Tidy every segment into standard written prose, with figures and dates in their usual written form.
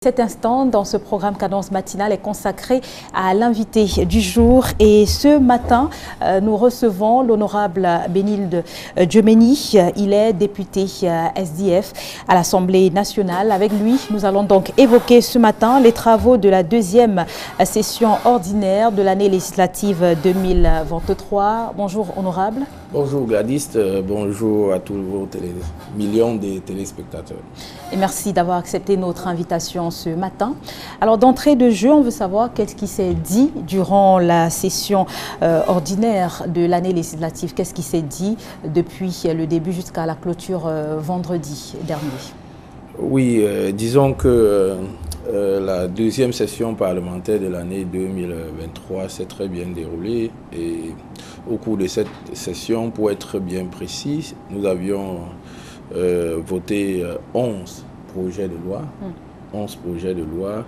Cet instant, dans ce programme Cadence matinale, est consacré à l'invité du jour. Et ce matin, nous recevons l'honorable Benilde Djemeni. Il est député SDF à l'Assemblée nationale. Avec lui, nous allons donc évoquer ce matin les travaux de la deuxième session ordinaire de l'année législative 2023. Bonjour, honorable. Bonjour Gladys, bonjour à tous vos millions de téléspectateurs. Et merci d'avoir accepté notre invitation ce matin. Alors d'entrée de jeu, on veut savoir qu'est-ce qui s'est dit durant la session ordinaire de l'année législative. Qu'est-ce qui s'est dit depuis le début jusqu'à la clôture vendredi dernier? Oui, disons que la deuxième session parlementaire de l'année 2023 s'est très bien déroulée et au cours de cette session, pour être bien précis, nous avions voté 11 projets de loi, 11 projets de loi,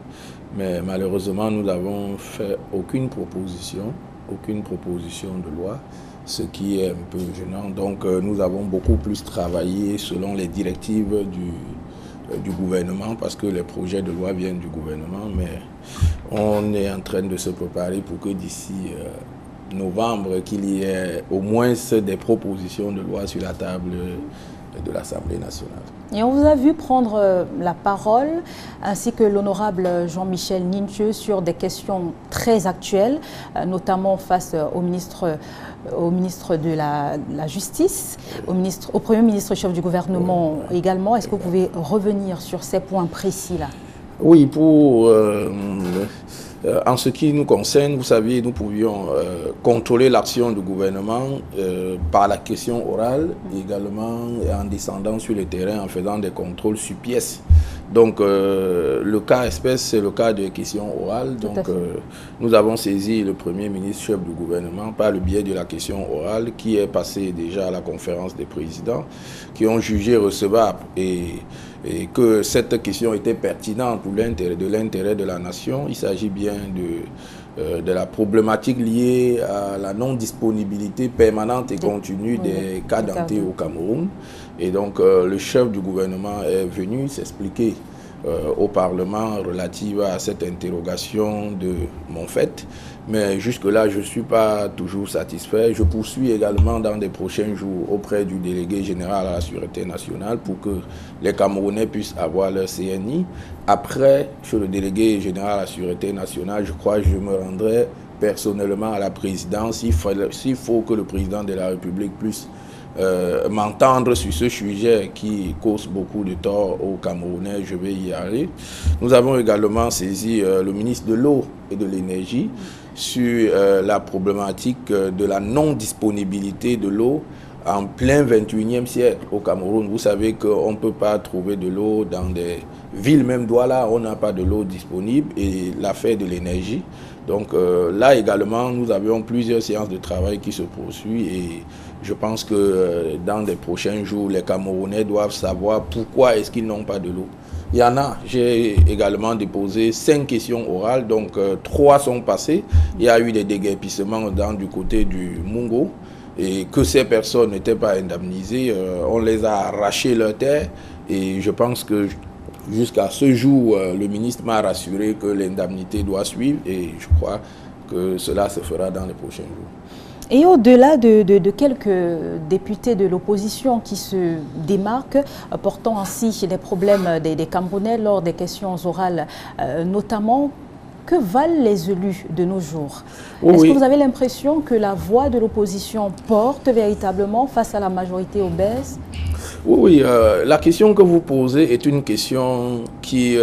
mais malheureusement nous n'avons fait aucune proposition de loi, ce qui est un peu gênant. Donc nous avons beaucoup plus travaillé selon les directives du gouvernement, parce que les projets de loi viennent du gouvernement, mais on est en train de se préparer pour que d'ici novembre, qu'il y ait au moins des propositions de loi sur la table de l'Assemblée nationale. Et on vous a vu prendre la parole, ainsi que l'honorable Jean-Michel Nincheux, sur des questions très actuelles, notamment face au ministre de la Justice, au Premier ministre chef du gouvernement également. Est-ce que vous pouvez revenir sur ces points précis-là? Oui, en ce qui nous concerne, vous savez, nous pouvions contrôler l'action du gouvernement par la question orale, également en descendant sur le terrain, en faisant des contrôles sur pièce. Donc, le cas espèce, c'est le cas de questions orales. Donc, nous avons saisi le Premier ministre chef du gouvernement par le biais de la question orale qui est passée déjà à la conférence des présidents, qui ont jugé recevable et que cette question était pertinente pour l'intérêt de la nation. Il s'agit bien de la problématique liée à la non-disponibilité permanente et continue des cas dentés au Cameroun. Et donc le chef du gouvernement est venu s'expliquer au Parlement relative à cette interrogation de mon fait. Mais jusque-là, je ne suis pas toujours satisfait. Je poursuis également dans des prochains jours auprès du délégué général à la Sûreté nationale pour que les Camerounais puissent avoir leur CNI. Après, chez le délégué général à la Sûreté nationale, je crois que je me rendrai personnellement à la présidence. S'il faut que le président de la République puisse m'entendre sur ce sujet qui cause beaucoup de tort aux Camerounais, je vais y aller. Nous avons également saisi le ministre de l'eau et de l'énergie sur la problématique de la non-disponibilité de l'eau en plein 21e siècle au Cameroun. Vous savez qu'on ne peut pas trouver de l'eau dans des villes, même Douala, on n'a pas de l'eau disponible, et l'affaire de l'énergie. Donc là également, nous avions plusieurs séances de travail qui se poursuivent et je pense que dans les prochains jours, les Camerounais doivent savoir pourquoi est-ce qu'ils n'ont pas de l'eau. Il y en a. J'ai également déposé 5 questions orales, donc 3 sont passées. Il y a eu des déguerpissements du côté du Mungo et que ces personnes n'étaient pas indemnisées. On les a arraché leurs terres et je pense que jusqu'à ce jour, le ministre m'a rassuré que l'indemnité doit suivre et je crois que cela se fera dans les prochains jours. Et au-delà de quelques députés de l'opposition qui se démarquent, portant ainsi les problèmes des Camerounais lors des questions orales, notamment, que valent les élus de nos jours? Est-ce que vous avez l'impression que la voix de l'opposition porte véritablement face à la majorité obèse? Oui, la question que vous posez est une question qui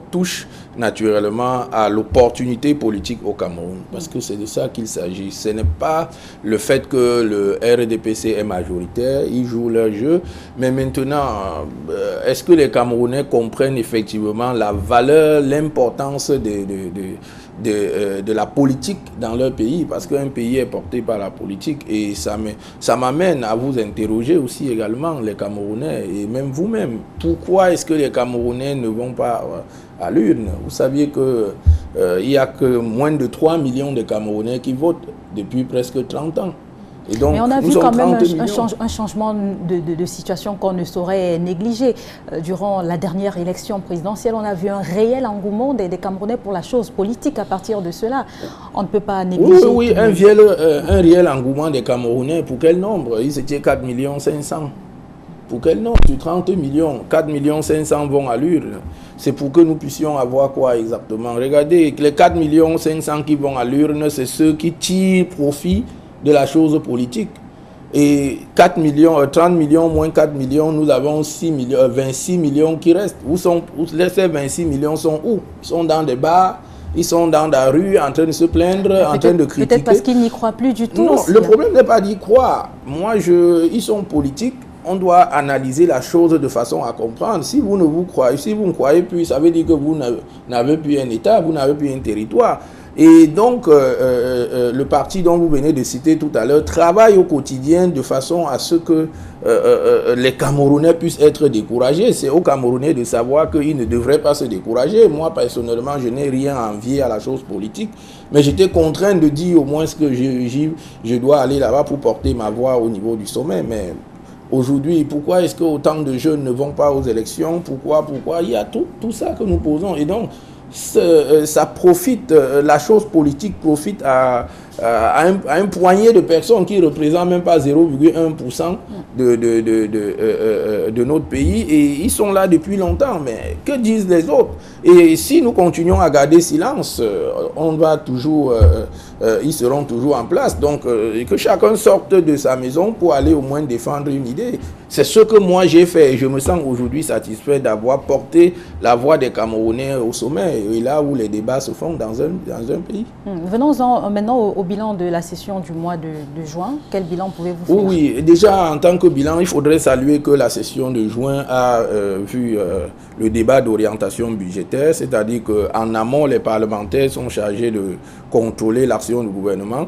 touche naturellement à l'opportunité politique au Cameroun, parce que c'est de ça qu'il s'agit. Ce n'est pas le fait que le RDPC est majoritaire, ils jouent leur jeu, mais maintenant, est-ce que les Camerounais comprennent effectivement la valeur, l'importance de la politique dans leur pays, parce qu'un pays est porté par la politique et ça m'amène à vous interroger aussi également, les Camerounais et même vous-même. Pourquoi est-ce que les Camerounais ne vont pas à l'urne? Vous saviez qu'il n'y a que moins de 3 millions de Camerounais qui votent depuis presque 30 ans. Et donc, mais on a vu quand même un changement de situation qu'on ne saurait négliger. Durant la dernière élection présidentielle, on a vu un réel engouement des Camerounais pour la chose politique. À partir de cela, on ne peut pas négliger. Oui, un réel engouement des Camerounais. Pour quel nombre? Ils étaient 4 500 000. Pour quel nombre? Sur 30 millions, 4 500 000 vont à l'urne. C'est pour que nous puissions avoir quoi exactement? Regardez, les 4 500 000 qui vont à l'urne, c'est ceux qui tirent profit de la chose politique. Et 30 millions moins 4 millions, nous avons 26 millions qui restent. Ces 26 millions sont où? Ils sont dans des bars, ils sont dans la rue en train de se plaindre, en train de critiquer. Peut-être parce qu'ils n'y croient plus du tout. Non, aussi. Le problème n'est pas d'y croire. Ils sont politiques. On doit analyser la chose de façon à comprendre. Si vous ne croyez plus, ça veut dire que vous n'avez plus un État, vous n'avez plus un territoire. Et donc, le parti dont vous venez de citer tout à l'heure travaille au quotidien de façon à ce que les Camerounais puissent être découragés. C'est aux Camerounais de savoir qu'ils ne devraient pas se décourager. Moi, personnellement, je n'ai rien à envier à la chose politique, mais j'étais contraint de dire au moins que je dois aller là-bas pour porter ma voix au niveau du sommet. Mais aujourd'hui, pourquoi est-ce que autant de jeunes ne vont pas aux élections? Pourquoi? Il y a tout ça que nous posons. Et donc, ça profite, la chose politique profite à un poignet de personnes qui ne représentent même pas 0,1% de notre pays, et ils sont là depuis longtemps. Mais que disent les autres? Et si nous continuons à garder silence, ils seront toujours en place. Donc, que chacun sorte de sa maison pour aller au moins défendre une idée. C'est ce que moi j'ai fait, et je me sens aujourd'hui satisfait d'avoir porté la voix des Camerounais au sommet, et là où les débats se font dans un pays. Venons-en maintenant au bilan de la session du mois de juin. Quel bilan pouvez-vous faire? Oui, déjà en tant que bilan, il faudrait saluer que la session de juin a vu le débat d'orientation budgétaire, c'est-à-dire qu'en amont, les parlementaires sont chargés de contrôler l'action du gouvernement.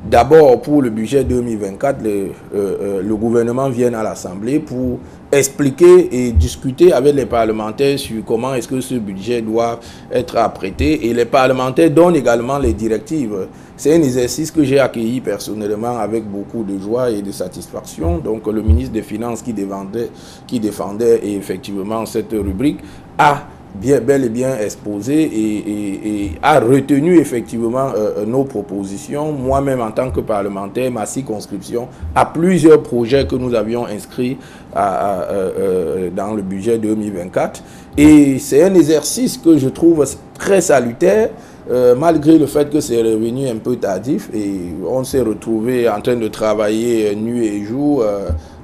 D'abord, pour le budget 2024, le gouvernement vient à l'Assemblée pour expliquer et discuter avec les parlementaires sur comment est-ce que ce budget doit être apprêté. Et les parlementaires donnent également les directives. C'est un exercice que j'ai accueilli personnellement avec beaucoup de joie et de satisfaction. Donc, le ministre des Finances qui défendait effectivement cette rubrique a bel et bien exposé et a retenu effectivement nos propositions. Moi-même, en tant que parlementaire, ma circonscription a plusieurs projets que nous avions inscrits dans le budget 2024. Et c'est un exercice que je trouve très salutaire, malgré le fait que c'est revenu un peu tardif, et on s'est retrouvé en train de travailler nuit et jour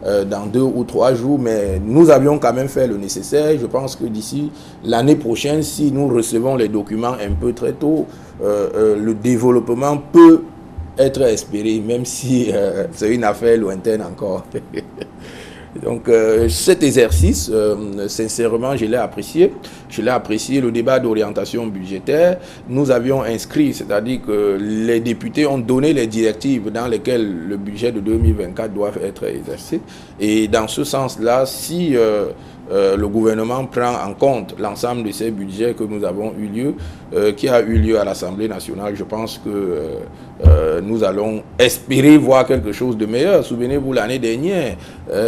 dans 2 ou 3 jours, mais nous avions quand même fait le nécessaire. Je pense que d'ici l'année prochaine, si nous recevons les documents un peu très tôt, le développement peut être espéré, même si c'est une affaire lointaine encore. Donc cet exercice, sincèrement, je l'ai apprécié. Je l'ai apprécié, le débat d'orientation budgétaire. Nous avions inscrit, c'est-à-dire que les députés ont donné les directives dans lesquelles le budget de 2024 doit être exercé. Et dans ce sens-là, si le gouvernement prend en compte l'ensemble de ces budgets que nous avons eu lieu, qui a eu lieu à l'Assemblée nationale, je pense que nous allons espérer voir quelque chose de meilleur. Souvenez-vous, l'année dernière,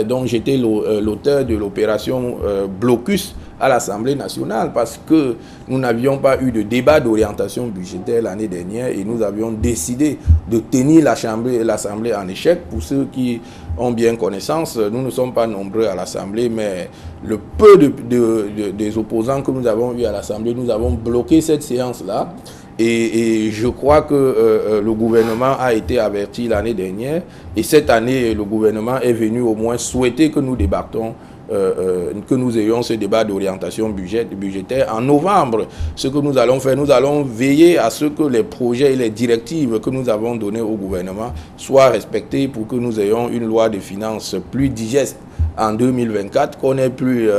dont j'étais l'auteur de l'opération Blocus à l'Assemblée nationale, parce que nous n'avions pas eu de débat d'orientation budgétaire l'année dernière, et nous avions décidé de tenir l'Assemblée en échec. Pour ceux qui ont bien connaissance, nous ne sommes pas nombreux à l'Assemblée, mais le peu des opposants que nous avons eu à l'Assemblée, nous avons bloqué cette séance-là. Et je crois que le gouvernement a été averti l'année dernière, et cette année, le gouvernement est venu au moins souhaiter que nous débattons, que nous ayons ce débat d'orientation budgétaire en novembre. Ce que nous allons faire, nous allons veiller à ce que les projets et les directives que nous avons données au gouvernement soient respectés pour que nous ayons une loi de finances plus digeste en 2024, qu'on n'ait plus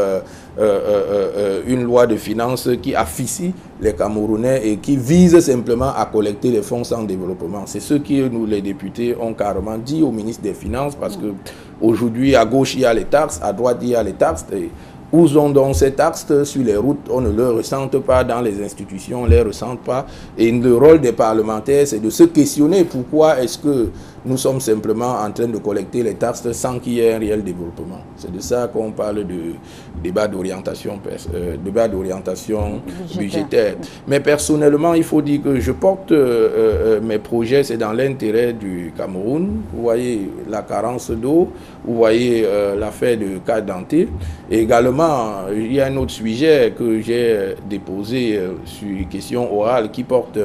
une loi de finances qui afficie les Camerounais et qui vise simplement à collecter les fonds sans développement. C'est ce que nous, les députés, ont carrément dit au ministre des Finances, parce que aujourd'hui, à gauche, il y a les taxes, à droite, il y a les taxes. Et Où sont donc ces taxes sur les routes? On ne le ressente pas dans les institutions, on ne les ressent pas. Et le rôle des parlementaires, c'est de se questionner pourquoi est-ce que nous sommes simplement en train de collecter les taxes sans qu'il y ait un réel développement. C'est de ça qu'on parle de débat d'orientation budgétaire. Mais personnellement, il faut dire que je porte mes projets, c'est dans l'intérêt du Cameroun. Vous voyez la carence d'eau, vous voyez l'affaire de carte dentaire. Et également, il y a un autre sujet que j'ai déposé sur une question orale qui porte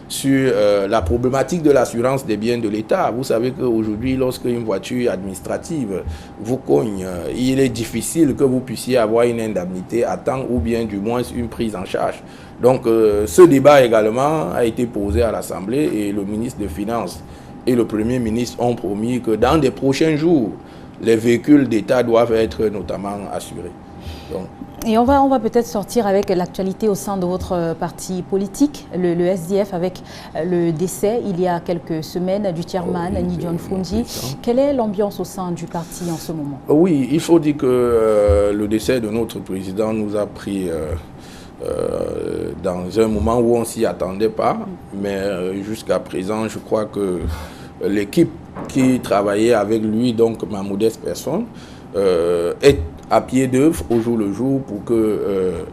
sur la problématique de l'assurance des biens de l'État. Vous savez qu'aujourd'hui, lorsqu'une voiture administrative vous cogne, il est difficile que vous puissiez avoir une indemnité à temps ou bien du moins une prise en charge. Donc ce débat également a été posé à l'Assemblée et le ministre des Finances et le Premier ministre ont promis que dans des prochains jours, les véhicules d'État doivent être notamment assurés. Donc, et on va peut-être sortir avec l'actualité au sein de votre parti politique, le SDF, avec le décès il y a quelques semaines du chairman Nidjon Fundji. Quelle est l'ambiance au sein du parti en ce moment? Oui, il faut dire que le décès de notre président nous a pris dans un moment où on ne s'y attendait pas. Mais jusqu'à présent, je crois que l'équipe qui travaillait avec lui, donc ma modeste personne, est à pied d'œuvre au jour le jour pour que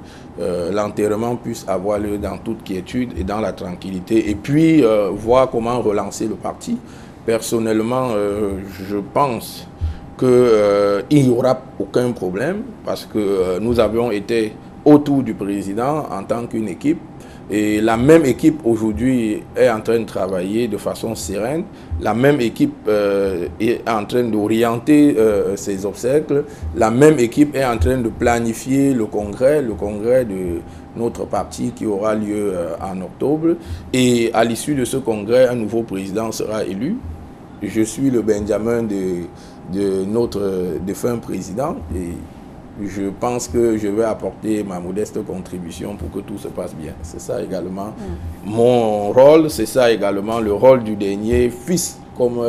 l'enterrement puisse avoir lieu dans toute quiétude et dans la tranquillité. Et puis voir comment relancer le parti. Personnellement, je pense qu'il n'y aura aucun problème parce que nous avions été autour du président en tant qu'une équipe. Et la même équipe aujourd'hui est en train de travailler de façon sereine. La même équipe est en train d'orienter ses obsèques. La même équipe est en train de planifier le congrès de notre parti qui aura lieu en octobre. Et à l'issue de ce congrès, un nouveau président sera élu. Je suis le Benjamin de notre défunt président. Et je pense que je vais apporter ma modeste contribution pour que tout se passe bien. C'est ça également mon rôle, c'est ça également le rôle du dernier fils. Comme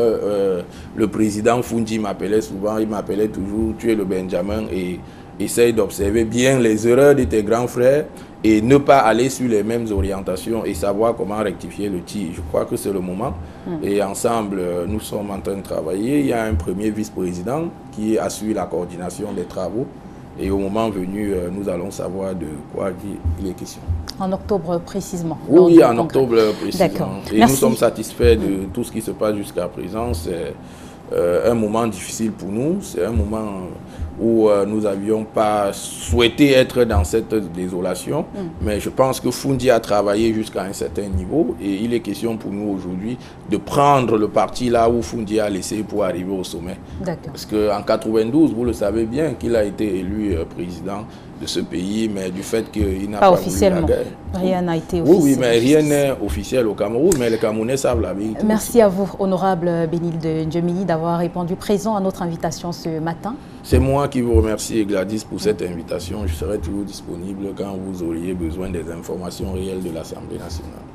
le président Fundji m'appelait souvent, il m'appelait toujours « tu es le Benjamin » et essaye d'observer bien les erreurs de tes grands frères et ne pas aller sur les mêmes orientations et savoir comment rectifier le tir. Je crois que c'est le moment. Et ensemble, nous sommes en train de travailler. Il y a un premier vice-président qui assure la coordination des travaux. Et au moment venu, nous allons savoir de quoi il est question. En octobre précisément? Oui, en octobre précisément. Et Merci. Nous sommes satisfaits de tout ce qui se passe jusqu'à présent. C'est un moment difficile pour nous. C'est un moment où nous n'avions pas souhaité être dans cette désolation. Mais je pense que Fundji a travaillé jusqu'à un certain niveau. Et il est question pour nous aujourd'hui de prendre le parti là où Fundji a laissé pour arriver au sommet. Parce qu'en 92, vous le savez bien qu'il a été élu président de ce pays, mais du fait qu'il n'a pas voulu la guerre. Rien n'a été officiel. Oui, mais rien n'est officiel au Cameroun, mais les Camerounais savent la vérité. Merci à vous, honorable Benilde Djemeni, d'avoir répondu présent à notre invitation ce matin. C'est moi qui vous remercie, Gladys, pour cette invitation. Je serai toujours disponible quand vous auriez besoin des informations réelles de l'Assemblée nationale.